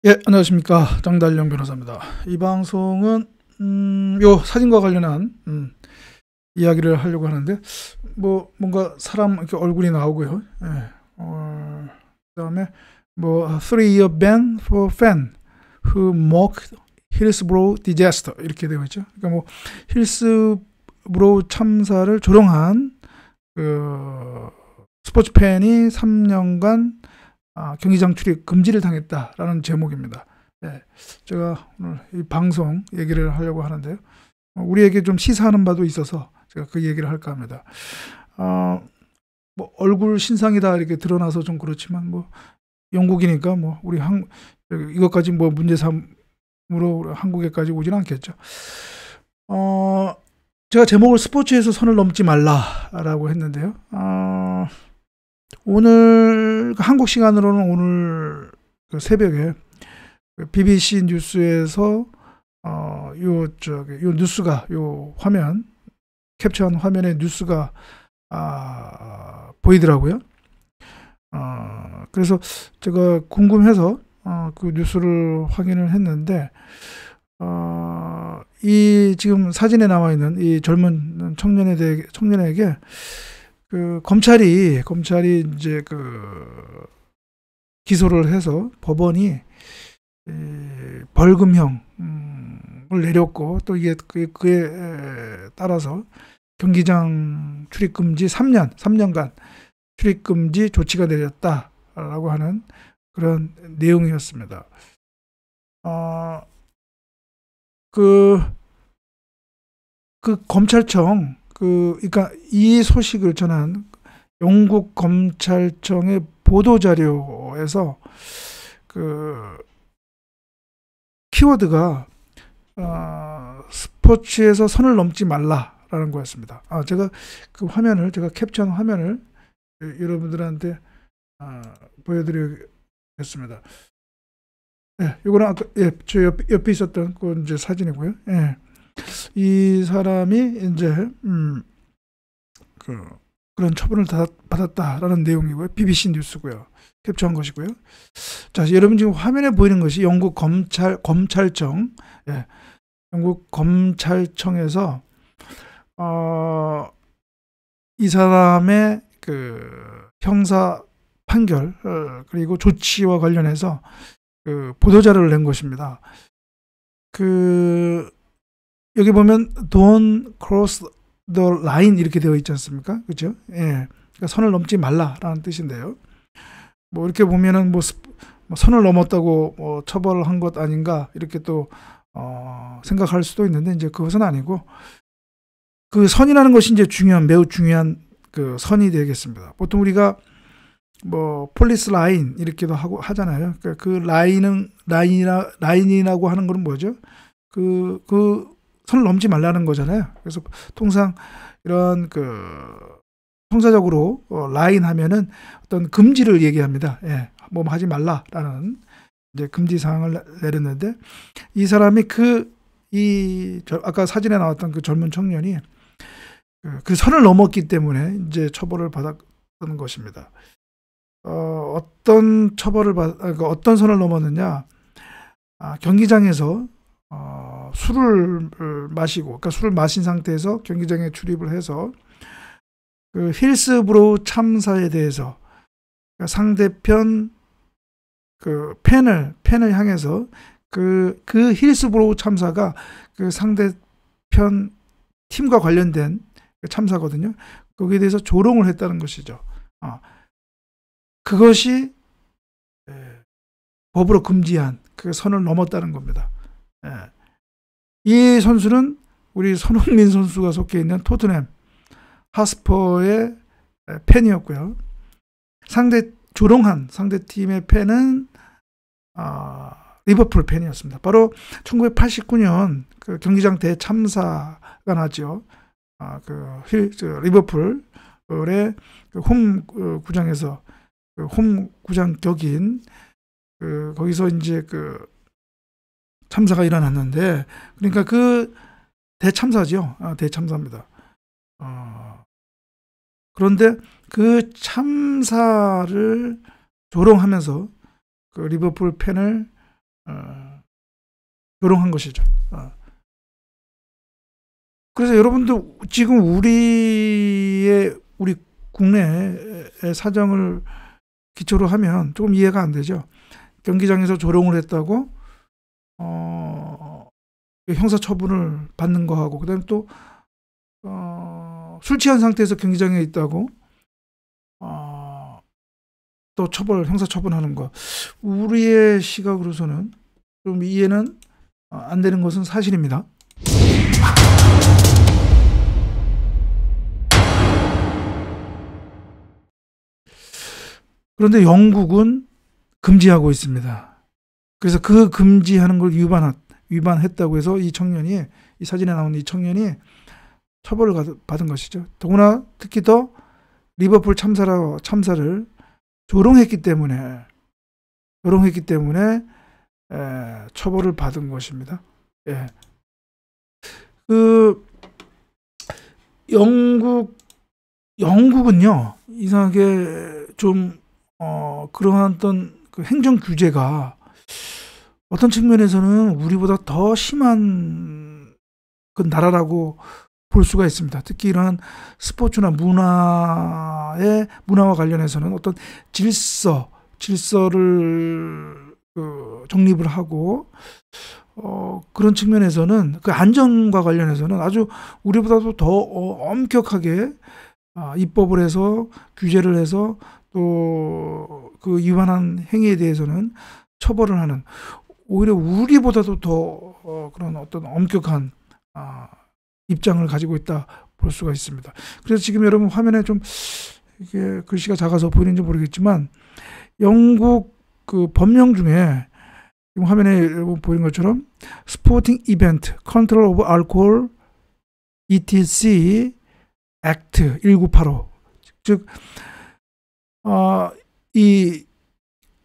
예, 안녕하십니까. 장달령 변호사입니다. 이 방송은, 요 사진과 관련한, 이야기를 하려고 하는데, 뭔가 사람 이렇게 얼굴이 나오고요. 예, 그 다음에, Three-year ban for fan who mocked Hillsborough disaster. 이렇게 되어 있죠. 그러니까 힐스브로우 참사를 조롱한, 그, 스포츠 팬이 3년간 경기장 출입 금지를 당했다라는 제목입니다. 예, 제가 오늘 이 방송 얘기를 하려고 하는데요. 우리에게 좀 시사하는 바도 있어서 제가 그 얘기를 할까 합니다. 얼굴 신상이다 이렇게 드러나서 좀 그렇지만 영국이니까 우리 이것까지 문제 삼으로 한국에까지 오지는 않겠죠. 제가 제목을 스포츠에서 선을 넘지 말라라고 했는데요. 오늘 한국 시간으로는 오늘 새벽에 BBC 뉴스에서 요 뉴스가 요 화면 캡처한 화면에 뉴스가 보이더라고요. 그래서 제가 궁금해서 그 뉴스를 확인을 했는데 이 지금 사진에 나와 있는 이 젊은 청년에게 검찰이 이제 기소를 해서 법원이 벌금형을 내렸고 또 이게 그에 따라서 경기장 출입금지 3년간 출입금지 조치가 내렸다라고 하는 그런 내용이었습니다. 그 검찰청 그러니까 이 소식을 전한 영국 검찰청의 보도자료에서 키워드가 스포츠에서 선을 넘지 말라라는 거였습니다. 제가 그 화면을 제가 캡처한 화면을 여러분들한테 보여드리겠습니다. 예, 이거는 아까 저 옆에 있었던 그 이제 사진이고요. 예. 이 사람이 이제 그런 처분을 받았다라는 내용이고요. BBC 뉴스고요. 캡처한 것이고요. 자, 여러분 지금 화면에 보이는 것이 영국 검찰청, 예, 영국 검찰청에서 이 사람의 형사 판결 그리고 조치와 관련해서 보도자료를 낸 것입니다. 여기 보면 don't cross the line 이렇게 되어 있지 않습니까? 그렇죠? 예. 그러니까 선을 넘지 말라라는 뜻인데요. 이렇게 보면은 선을 넘었다고 처벌한 것 아닌가 이렇게 또 생각할 수도 있는데 이제 그것은 아니고 그 선이라는 것이 이제 매우 중요한 그 선이 되겠습니다. 보통 우리가 폴리스 라인 이렇게도 하잖아요. 그러니까 그 라인이라고 하는 거는 뭐죠? 선을 넘지 말라는 거잖아요. 그래서 통상 이런 형사적으로 라인 하면은 어떤 금지를 얘기합니다. 예, 하지 말라라는 이제 금지 사항을 내렸는데 이 사람이 아까 사진에 나왔던 그 젊은 청년이 그 선을 넘었기 때문에 이제 처벌을 받았던 것입니다. 어떤 어떤 선을 넘었느냐? 경기장에서 술을 마시고, 그러니까 술을 마신 상태에서 경기장에 출입을 해서 힐스브로우 참사에 대해서 상대편 팬을 향해서 그 힐스브로우 참사가 상대편 팀과 관련된 참사거든요. 거기에 대해서 조롱을 했다는 것이죠. 그것이 법으로 금지한 선을 넘었다는 겁니다. 이 선수는 우리 손흥민 선수가 속해 있는 토트넘 하스퍼의 팬이었고요. 조롱한 상대 팀의 팬은 리버풀 팬이었습니다. 바로 1989년 경기장 대참사가 나죠. 리버풀의 홈 구장에서 홈 구장 격인 거기서 이제 참사가 일어났는데, 그러니까 대참사죠. 대참사입니다. 그런데 그 참사를 조롱하면서 리버풀 팬을 조롱한 것이죠. 그래서 여러분도 지금 우리 국내의 사정을 기초로 하면 조금 이해가 안 되죠. 경기장에서 조롱을 했다고 형사처분을 받는 거하고, 그다음에 또 술 취한 상태에서 경기장에 있다고 또 형사처분하는 거, 우리의 시각으로서는 좀 이해는 안 되는 것은 사실입니다. 그런데 영국은 금지하고 있습니다. 그래서 그 금지하는 걸 위반했다고 해서 이 사진에 나오는 이 청년이 처벌을 받은 것이죠. 더구나 특히 더 리버풀 참사를 조롱했기 때문에 처벌을 받은 것입니다. 예. 영국은요, 이상하게 좀 그러한 어떤 그 행정 규제가 어떤 측면에서는 우리보다 더 심한 그 나라라고 볼 수가 있습니다. 특히 이러한 스포츠나 문화와 관련해서는 어떤 질서를 정립을 하고 그런 측면에서는 그 안전과 관련해서는 아주 우리보다도 더 엄격하게 입법을 해서 규제를 해서 또 그 위반한 행위에 대해서는 처벌을 하는, 오히려 우리보다도 더 그런 어떤 엄격한 입장을 가지고 있다 볼 수가 있습니다. 그래서 지금 여러분 화면에 좀 이게 글씨가 작아서 보이는지 모르겠지만 영국 그 법령 중에 지금 화면에 여러분 보이는 것처럼 스포팅 이벤트 컨트롤 오브 알코올 etc 액트 1985, 즉 이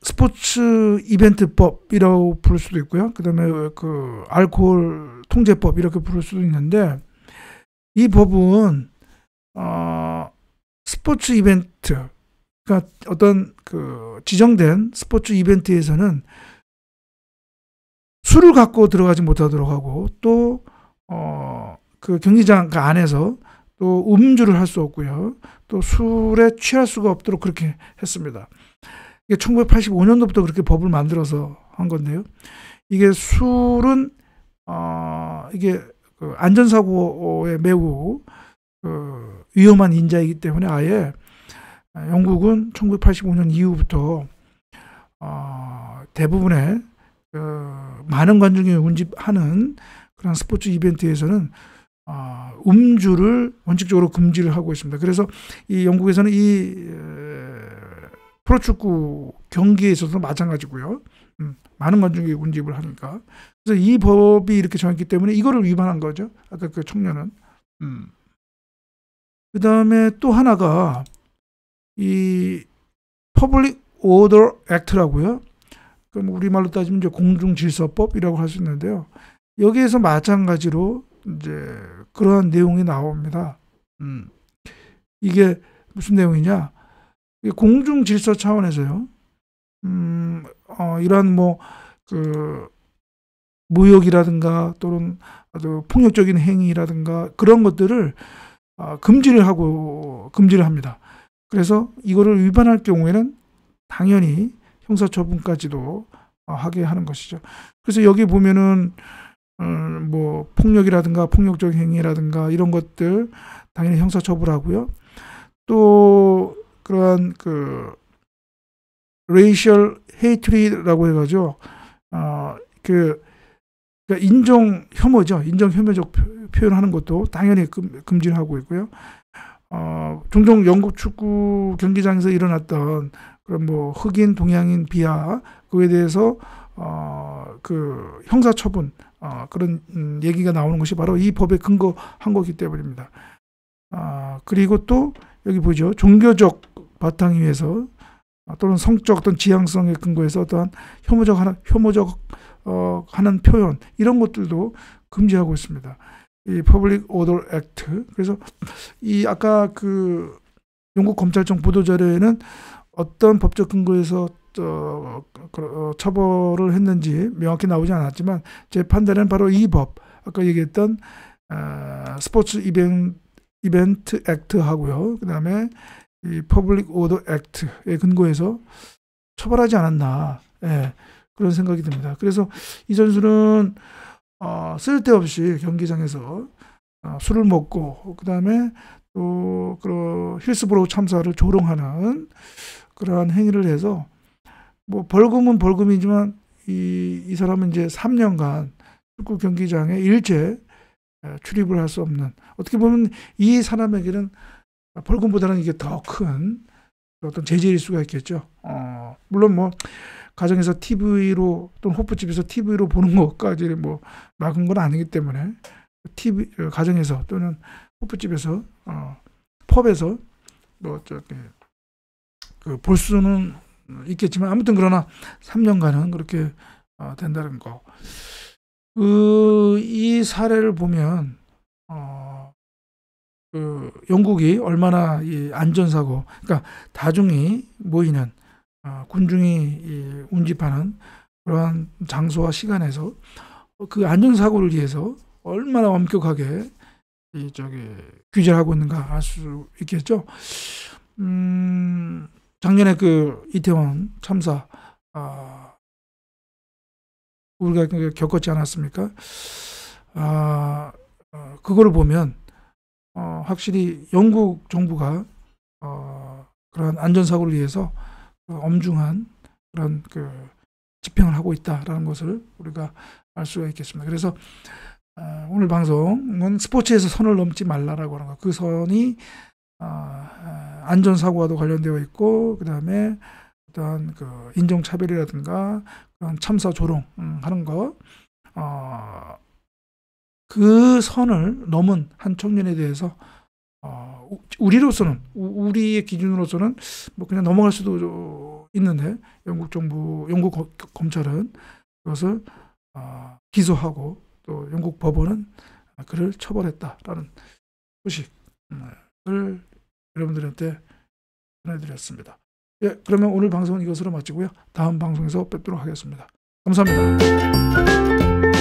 스포츠 이벤트법이라고 부를 수도 있고요. 그다음에 그 알코올 통제법 이렇게 부를 수도 있는데, 이 법은 스포츠 이벤트, 그러니까 어떤 그 지정된 스포츠 이벤트에서는 술을 갖고 들어가지 못하도록 하고, 또 그 경기장 안에서 또 음주를 할 수 없고요. 또 술에 취할 수가 없도록 그렇게 했습니다. 이게 1985년도부터 그렇게 법을 만들어서 한 건데요. 이게 술은 이게 그 안전사고에 매우 위험한 인자이기 때문에 아예 영국은 1985년 이후부터 대부분의 많은 관중이 운집하는 그런 스포츠 이벤트에서는 음주를 원칙적으로 금지를 하고 있습니다. 그래서 이 영국에서는 이 프로축구 경기에 있어서도 마찬가지고요. 많은 관중이 운집을 하니까. 그래서 이 법이 이렇게 정했기 때문에 이거를 위반한 거죠. 아까 그 청년은. 그 다음에 또 하나가 이 Public Order Act라고요. 그럼 우리말로 따지면 이제 공중질서법이라고 할 수 있는데요. 여기에서 마찬가지로 이제 그러한 내용이 나옵니다. 이게 무슨 내용이냐? 공중질서 차원에서요. 이러한 그 모욕이라든가 또는 아주 폭력적인 행위라든가 그런 것들을 금지를 합니다. 그래서 이거를 위반할 경우에는 당연히 형사처분까지도 하게 하는 것이죠. 그래서 여기 보면은 뭐 폭력이라든가 폭력적 행위라든가 이런 것들 당연히 형사처벌하고요. 또 그러한 그 racial hate라고 해가지고 인종 혐오죠. 인종 혐오적 표현하는 것도 당연히 금지를 하고 있고요. 종종 영국 축구 경기장에서 일어났던 그런 뭐 흑인, 동양인 비하 그에 대해서 그 형사처분 그런 얘기가 나오는 것이 바로 이 법에 근거한 거기 때문입니다. 그리고 또 여기 보죠. 종교적 바탕 위에서 또는 성적 어떤 지향성에 근거해서 어떠한 혐오적 하는 표현 이런 것들도 금지하고 있습니다. 이 Public Order Act. 그래서 이 아까 그 영국 검찰청 보도 자료에는 어떤 법적 근거에서 처벌을 했는지 명확히 나오지 않았지만 제 판단은 바로 이 법, 아까 얘기했던 스포츠 이벤트 액트하고요. 그 다음에 이 퍼블릭 오더 액트에 근거해서 처벌하지 않았나, 예, 그런 생각이 듭니다. 그래서 이 선수는 쓸데없이 경기장에서 술을 먹고 그 다음에 또 그 힐스브로우 참사를 조롱하는 그러한 행위를 해서 뭐 벌금은 벌금이지만 이 사람은 이제 3년간 축구 경기장에 일제 출입을 할 수 없는, 어떻게 보면 이 사람에게는 벌금보다는 이게 더 큰 어떤 제재일 수가 있겠죠. 물론 뭐 가정에서 TV로 또는 호프집에서 TV로 보는 것까지 뭐 막은 건 아니기 때문에 TV 가정에서 또는 호프집에서 펍에서 뭐 저기 볼 수는 있겠지만 아무튼 그러나 3년간은 그렇게 된다는 거. 이 사례를 보면 영국이 얼마나 이 안전사고, 그러니까 다중이 모이는 군중이 운집하는 그러한 장소와 시간에서 그 안전사고를 위해서 얼마나 엄격하게 규제를 하고 있는가 알 수 있겠죠. 작년에 그 이태원 참사 우리가 겪었지 않았습니까? 그거를 보면 확실히 영국 정부가 그런 안전사고를 위해서 엄중한 그런 집행을 하고 있다라는 것을 우리가 알 수가 있겠습니다. 그래서 오늘 방송은 스포츠에서 선을 넘지 말라라고 하는 거. 그 선이 안전사고와도 관련되어 있고, 그 다음에 어떠한 인종차별이라든가 그런 참사 조롱 하는 거, 그 선을 넘은 한 청년에 대해서 우리로서는, 우리의 기준으로서는 뭐 그냥 넘어갈 수도 있는데 영국 정부, 영국 검찰은 그것을 기소하고 또 영국 법원은 그를 처벌했다라는 소식을 여러분들한테 전해드렸습니다. 예, 그러면 오늘 방송은 이것으로 마치고요. 다음 방송에서 뵙도록 하겠습니다. 감사합니다.